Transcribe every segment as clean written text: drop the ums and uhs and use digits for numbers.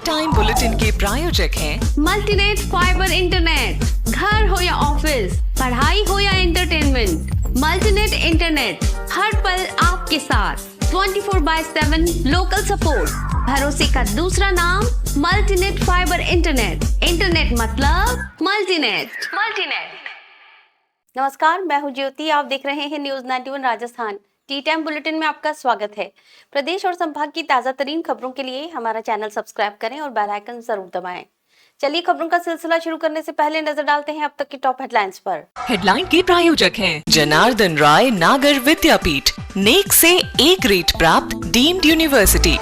Time bulletin के प्रायोजक हैं मल्टीनेट फाइबर इंटरनेट। घर हो या ऑफिस, पढ़ाई हो या एंटरटेनमेंट, मल्टीनेट इंटरनेट हर पल आपके साथ 24/7 लोकल सपोर्ट। भरोसे का दूसरा नाम मल्टीनेट फाइबर इंटरनेट। इंटरनेट मतलब मल्टीनेट। नमस्कार, मैं हूं ज्योति। आप देख रहे हैं news 91 Rajasthan. T time bulletin में आपका स्वागत है। प्रदेश और संभाग की ताजा तरीन खबरों के लिए हमारा चैनल सब्सक्राइब करें और बेल आइकन जरूर दबाएं। चलिए खबरों का सिलसिला शुरू करने से पहले नजर डालते हैं अब तक की टॉप हेडलाइंस पर। हेडलाइन के प्रायोजक हैं जनार्दन राय नागर विद्यापीठ, नेक से ए ग्रेड प्राप्त डीम्ड यूनिवर्सिटी।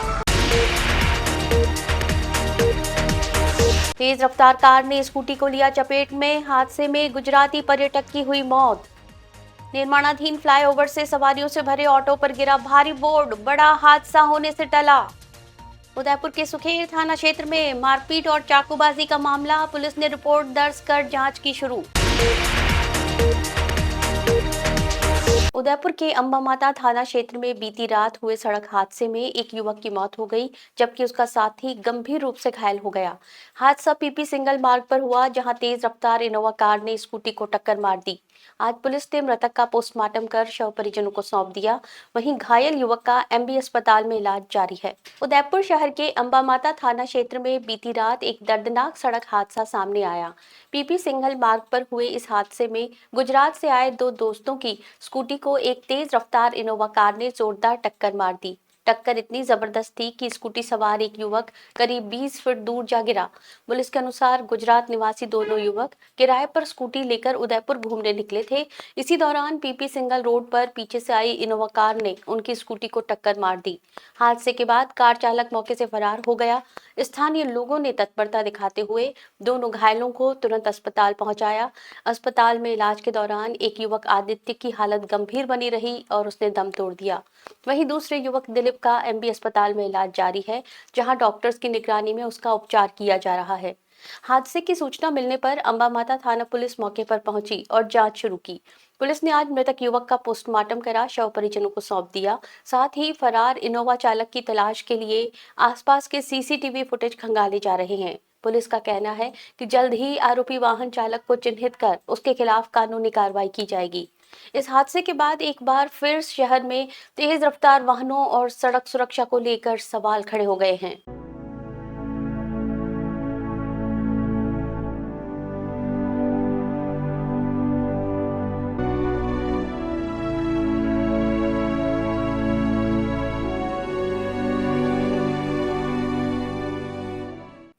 तेज रफ्तार कार ने स्कूटी को लिया चपेट में, हादसे में गुजराती पर्यटक की हुई मौत। निर्माणाधीन फ्लाईओवर से सवारियों से भरे ऑटो पर गिरा भारी बोर्ड, बड़ा हादसा होने से टला। उदयपुर के सुखेर थाना क्षेत्र में मारपीट और चाकूबाजी का मामला, पुलिस ने रिपोर्ट दर्ज कर जांच की शुरू। उदयपुर के अंबा माता थाना क्षेत्र में बीती रात हुए सड़क हादसे में एक युवक की मौत हो गई, जबकि उसका साथी गंभीर रूप से घायल हो गया। हादसा पीपी सिंगल मार्ग पर हुआ, जहां तेज रफ्तार इनोवा कार ने स्कूटी को टक्कर मार दी। आज पुलिस ने मृतक का पोस्टमार्टम कर शव परिजनों को सौंप दिया। वहीं घायल युवक का एमबी अस्पताल में इलाज जारी है। उदयपुर शहर के अंबा माता थाना क्षेत्र में बीती रात एक दर्दनाक सड़क हादसा सामने आया। पीपी सिंघल मार्ग पर हुए इस हादसे में गुजरात से आए दो दोस्तों की स्कूटी को एक तेज रफ्तार इनोवा कार ने जोरदार टक्कर मार दी। टक्कर इतनी जबरदस्त थी कि स्कूटी सवार एक युवक करीब 20 फीट दूर जा गिरा। पुलिस के अनुसार गुजरात निवासी दोनों युवक किराए पर स्कूटी लेकर उदयपुर घूमने निकले थे। इसी दौरान पीपी सिंगल रोड पर पीछे से आई इनोवा कार ने उनकी स्कूटी को टक्कर मार दी। हादसे के बाद कार चालक मौके से फरार हो गया। स्थानीय लोगों ने तत्परता दिखाते हुए दोनों घायलों को तुरंत अस्पताल पहुंचाया। अस्पताल में इलाज के दौरान एक युवक आदित्य की हालत गंभीर बनी रही और उसने दम तोड़ दिया। वहीं दूसरे युवक दिलीप का एमबी अस्पताल में इलाज जारी है, जहां डॉक्टर्स की निगरानी में उसका उपचार किया जा रहा है। हादसे की सूचना मिलने पर अंबा माता थाना पुलिस मौके पर पहुंची और जांच शुरू की। पुलिस ने आज मृतक युवक का पोस्टमार्टम करा शव परिजनों को सौंप दिया। साथ ही फरार इनोवा चालक की तलाश के लिए आसपास के सीसीटीवी फुटेज खंगाले जा रहे हैं। पुलिस का कहना है कि जल्द ही आरोपी वाहन चालक को चिन्हित कर उसके खिलाफ कानूनी कार्रवाई की जाएगी। इस हादसे के बाद एक बार फिर शहर में तेज रफ्तार वाहनों और सड़क सुरक्षा को लेकर सवाल खड़े हो गए हैं।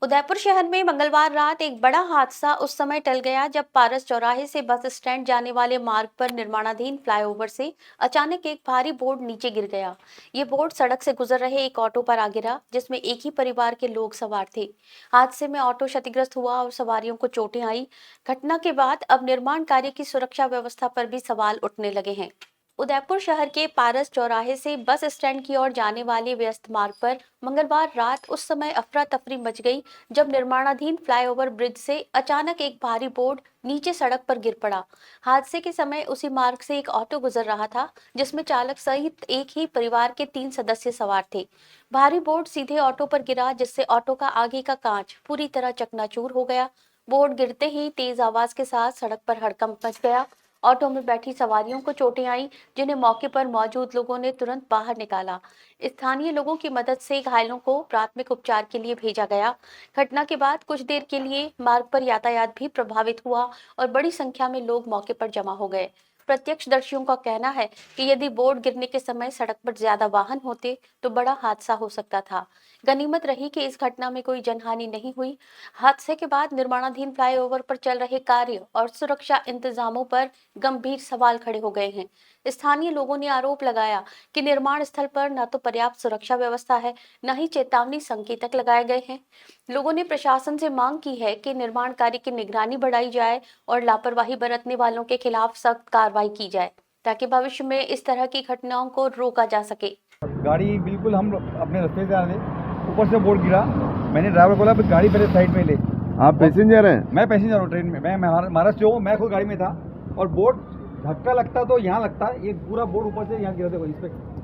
उदयपुर शहर में मंगलवार रात एक बड़ा हादसा उस समय टल गया जब पारस चौराहे से बस स्टैंड जाने वाले मार्ग पर निर्माणाधीन फ्लाईओवर से अचानक एक भारी बोर्ड नीचे गिर गया। ये बोर्ड सड़क से गुजर रहे एक ऑटो पर आ गिरा, जिसमें एक ही परिवार के लोग सवार थे। हादसे में ऑटो क्षतिग्रस्त हुआ और सवारियों को चोटें आई। घटना के बाद अब निर्माण कार्य की सुरक्षा व्यवस्था पर भी सवाल उठने लगे हैं। उदयपुर शहर के पारस चौराहे से बस स्टैंड की ओर जाने वाले व्यस्त मार्ग पर मंगलवार रात उस समय अफरा तफरी मच गई जब निर्माणाधीन फ्लाईओवर ब्रिज से अचानक एक भारी बोर्ड नीचे सड़क पर गिर पड़ा। हादसे के समय उसी मार्ग से एक ऑटो गुजर रहा था, जिसमें चालक सहित एक ही परिवार के 3 सदस्य सवार थे। भारी बोर्ड सीधे ऑटो पर गिरा, जिससे ऑटो का आगे का कांच पूरी तरह चकनाचूर हो गया। बोर्ड गिरते ही तेज आवाज के साथ सड़क पर हड़कंप मच गया। ऑटो में बैठी सवारियों को चोटें आई, जिन्हें मौके पर मौजूद लोगों ने तुरंत बाहर निकाला। स्थानीय लोगों की मदद से घायलों को प्राथमिक उपचार के लिए भेजा गया। घटना के बाद कुछ देर के लिए मार्ग पर यातायात भी प्रभावित हुआ और बड़ी संख्या में लोग मौके पर जमा हो गए। प्रत्यक्षदर्शियों का कहना है कि यदि बोर्ड गिरने के समय सड़क पर ज्यादा वाहन होते तो बड़ा हादसा हो सकता था। गनीमत रही कि इस घटना में कोई जनहानि नहीं हुई। हादसे के बाद निर्माणाधीन फ्लाईओवर पर चल रहे कार्य और सुरक्षा इंतजामों पर गंभीर सवाल खड़े हो गए हैं। स्थानीय लोगों ने आरोप लगाया कि निर्माण स्थल पर न तो पर्याप्त सुरक्षा व्यवस्था है, न ही चेतावनी संकेतक लगाए गए हैं। लोगों ने प्रशासन से मांग की है कि निर्माण कार्य की निगरानी बढ़ाई जाए और लापरवाही बरतने वालों के खिलाफ सख्त कार्रवाई की जाए, ताकि भविष्य में इस तरह की घटनाओं को रोका जा सके। गाड़ी बिल्कुल हम अपने रास्ते से आ रहे थे, ऊपर से बोर्ड गिरा। मैंने ड्राइवर को बोला गाड़ी पहले साइड में ले। आप पैसेंजर हैं? मैं पैसेंजर हूँ, ट्रेन में। मैं महाराष्ट्र से हूँ, मैं खुद गाड़ी में था और बोर्ड धक्का लगता तो यहाँ लगता, ये पूरा बोर्ड ऊपर से यहाँ गिरा। देखो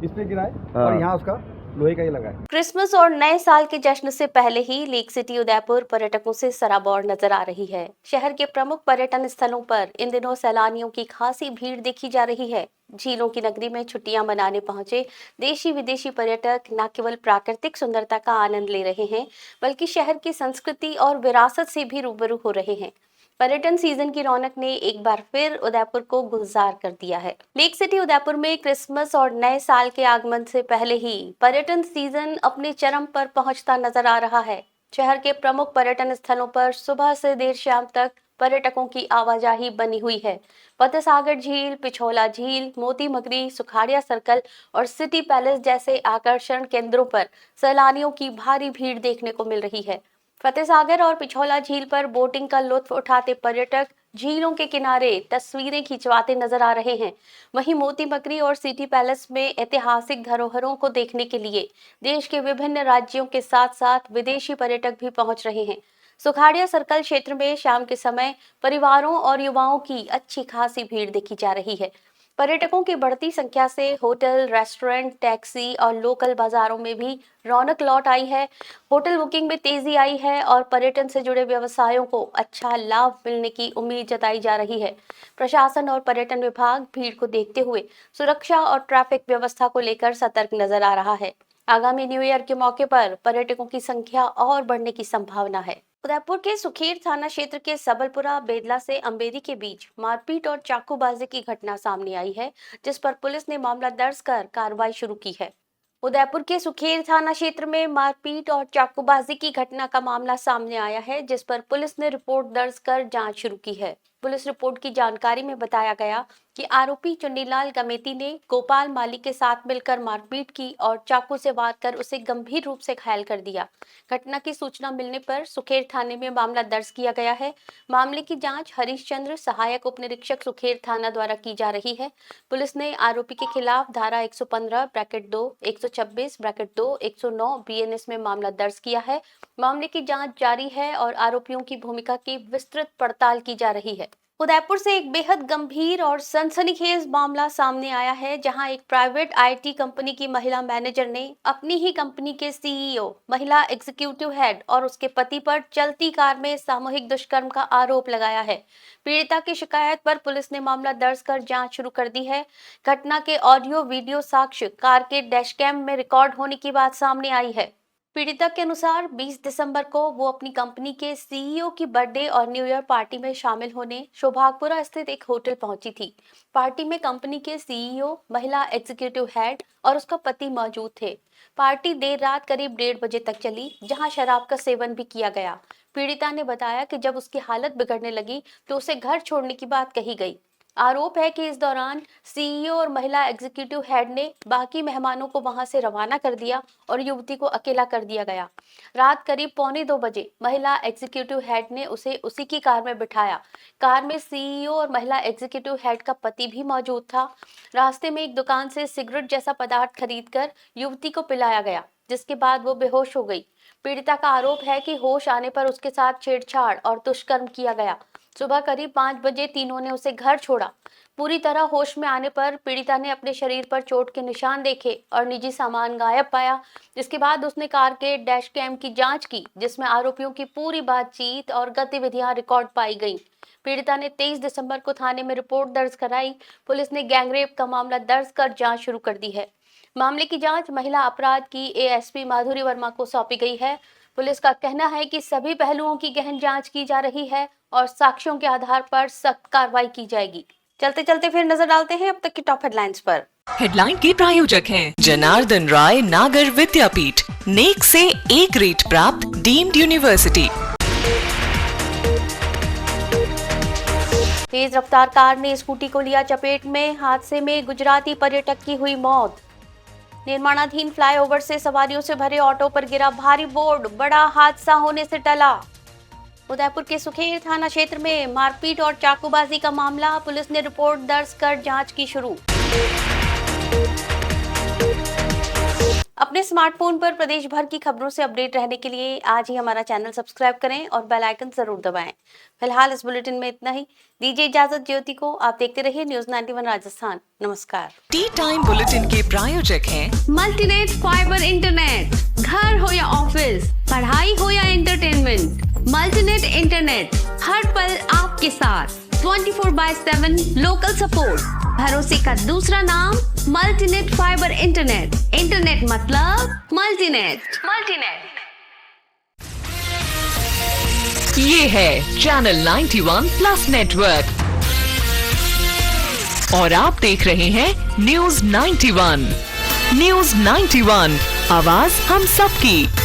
इस पे गिरा है और यहाँ उसका लोहे का ही लगा है। क्रिसमस और नए साल के जश्न से पहले ही लेक सिटी उदयपुर पर्यटकों से सराबोर नजर आ रही है। शहर के प्रमुख पर्यटन स्थलों पर इन दिनों सैलानियों की खासी भीड़ देखी जा रही है। झीलों की नगरी में छुट्टियां मनाने पहुंचे देशी विदेशी पर्यटक न केवल प्राकृतिक सुंदरता का आनंद ले रहे हैं, बल्कि शहर की संस्कृति और विरासत से भी रूबरू हो रहे हैं। पर्यटन सीजन की रौनक ने एक बार फिर उदयपुर को गुलजार कर दिया है। लेक सिटी उदयपुर में क्रिसमस और नए साल के आगमन से पहले ही पर्यटन सीजन अपने चरम पर पहुंचता नजर आ रहा है। शहर के प्रमुख पर्यटन स्थलों पर सुबह से देर शाम तक पर्यटकों की आवाजाही बनी हुई है। फतेह सागर झील, पिछोला झील, मोती मगरी, सुखाड़िया सर्कल और सिटी पैलेस जैसे आकर्षण केंद्रों पर सैलानियों की भारी भीड़ देखने को मिल रही है। फतेह सागर और पिछोला झील पर बोटिंग का लुत्फ उठाते पर्यटक झीलों के किनारे तस्वीरें खिंचवाते नजर आ रहे हैं। वहीं मोती मकरी और सिटी पैलेस में ऐतिहासिक धरोहरों को देखने के लिए देश के विभिन्न राज्यों के साथ साथ विदेशी पर्यटक भी पहुंच रहे हैं। सुखाड़िया सर्कल क्षेत्र में शाम के समय परिवारों और युवाओं की अच्छी खासी भीड़ देखी जा रही है। पर्यटकों की बढ़ती संख्या से होटल, रेस्टोरेंट, टैक्सी और लोकल बाजारों में भी रौनक लौट आई है। होटल बुकिंग में तेजी आई है और पर्यटन से जुड़े व्यवसायों को अच्छा लाभ मिलने की उम्मीद जताई जा रही है। प्रशासन और पर्यटन विभाग भीड़ को देखते हुए सुरक्षा और ट्रैफिक व्यवस्था को लेकर सतर्क नजर आ रहा है। आगामी न्यू ईयर के मौके पर पर्यटकों की संख्या और बढ़ने की संभावना है। उदयपुर के सुखेर थाना क्षेत्र के सबलपुरा बेदला से अंबेरी के बीच मारपीट और चाकूबाजी की घटना सामने आई है, जिस पर पुलिस ने मामला दर्ज कर कार्रवाई शुरू की है। उदयपुर के सुखेर थाना क्षेत्र में मारपीट और चाकूबाजी की घटना का मामला सामने आया है, जिस पर पुलिस ने रिपोर्ट दर्ज कर जांच शुरू की है। पुलिस रिपोर्ट की जानकारी में बताया गया कि आरोपी चुन्नीलाल गमेती ने गोपाल माली के साथ मिलकर मारपीट की और चाकू से वार कर उसे गंभीर रूप से घायल कर दिया। घटना की सूचना मिलने पर सुखेर थाने में मामला दर्ज किया गया है। मामले की जांच हरीशचंद्र, सहायक उप निरीक्षक सुखेर थाना द्वारा की जा रही है। पुलिस ने आरोपी के खिलाफ धारा 115(2), 126(2), 109 BNS में मामला दर्ज किया है। मामले की जांच जारी है और आरोपियों की भूमिका की विस्तृत पड़ताल की जा रही है। उदयपुर से एक बेहद गंभीर और सनसनीखेज मामला सामने आया है, जहां एक प्राइवेट IT कंपनी की महिला मैनेजर ने अपनी ही कंपनी के CEO, महिला एग्जीक्यूटिव हेड और उसके पति पर चलती कार में सामूहिक दुष्कर्म का आरोप लगाया है। पीड़िता की शिकायत पर पुलिस ने मामला दर्ज कर जांच शुरू कर दी है। घटना के ऑडियो वीडियो साक्ष्य कार के डैशकैम में रिकॉर्ड होने की बात सामने आई है। पीड़िता के अनुसार 20 दिसंबर को वो अपनी कंपनी के CEO की बर्थडे और न्यू ईयर पार्टी में शामिल होने शोभागपुरा स्थित एक होटल पहुंची थी। पार्टी में कंपनी के CEO, महिला एग्जीक्यूटिव हेड और उसका पति मौजूद थे। पार्टी देर रात करीब 1:30 बजे तक चली, जहां शराब का सेवन भी किया गया। पीड़िता ने बताया कि जब उसकी हालत बिगड़ने लगी तो उसे घर छोड़ने की बात कही गई। आरोप है कि इस दौरान CEO और महिला एग्जीक्यूटिव हेड ने बाकी मेहमानों को वहां से रवाना कर दिया और युवती को अकेला कर दिया गया। रात करीब 1:45 बजे महिला एग्जीक्यूटिव हेड ने उसे उसी की कार में बिठाया। कार में CEO और महिला एग्जीक्यूटिव हेड का पति भी मौजूद था। रास्ते में एक दुकान से सिगरेट जैसा पदार्थ खरीदकर युवती को पिलाया गया, जिसके बाद वो बेहोश हो गई। पीड़िता का आरोप है कि होश आने पर उसके साथ छेड़छाड़ और दुष्कर्म किया गया। सुबह करीब 5 बजे तीनों ने उसे घर छोड़ा। पूरी तरह होश में आने पर पीड़िता ने अपने शरीर पर चोट के निशान देखे और निजी सामान गायब पाया। जिसके बाद उसने कार के डैश कैम की जांच की, जिसमें आरोपियों की पूरी बातचीत और गतिविधियां रिकॉर्ड पाई गईं। पीड़िता ने 23 दिसंबर को थाने में रिपोर्ट दर्ज कराई। पुलिस ने गैंगरेप का मामला दर्ज कर जांच शुरू कर दी है। मामले की जांच महिला अपराध की ASP माधुरी वर्मा को सौंपी गई है। पुलिस का कहना है कि सभी पहलुओं की गहन जांच की जा रही है और साक्ष्यों के आधार पर सख्त कार्रवाई की जाएगी। चलते चलते फिर नजर डालते हैं अब तक की टॉप हेडलाइंस पर। हेडलाइन के प्रायोजक हैं जनार्दन राय नागर विद्यापीठ, नेक से A ग्रेड प्राप्त डीम्ड यूनिवर्सिटी। तेज रफ्तार कार ने स्कूटी को लिया चपेट में, हादसे में गुजराती पर्यटक की हुई मौत। निर्माणाधीन फ्लाईओवर से सवारियों से भरे ऑटो पर गिरा भारी बोर्ड, बड़ा हादसा होने से टला। उदयपुर के सुखेर थाना क्षेत्र में मारपीट और चाकूबाजी का मामला, पुलिस ने रिपोर्ट दर्ज कर जांच की शुरू। अपने स्मार्टफोन पर प्रदेश भर की खबरों से अपडेट रहने के लिए आज ही हमारा चैनल सब्सक्राइब करें और बेल आइकन जरूर दबाएं। फिलहाल इस बुलेटिन में इतना ही। दीजिए इजाजत ज्योति को। आप देखते रहिए न्यूज़ 91 राजस्थान। नमस्कार। टी टाइम बुलेटिन के प्रायोजक हैं मल्टीनेट फाइबर इंटरनेट। घर हो या ऑफिस, पढ़ाई हो या एंटरटेनमेंट, मल्टीनेट इंटरनेट हर पल आपके साथ। 24/7 लोकल सपोर्ट, भरोसे का दूसरा नाम मल्टीनेट फाइबर इंटरनेट। इंटरनेट मतलब मल्टीनेट। ये है चैनल 91 प्लस नेटवर्क और आप देख रहे हैं न्यूज़ 91। न्यूज़ 91, आवाज हम सबकी।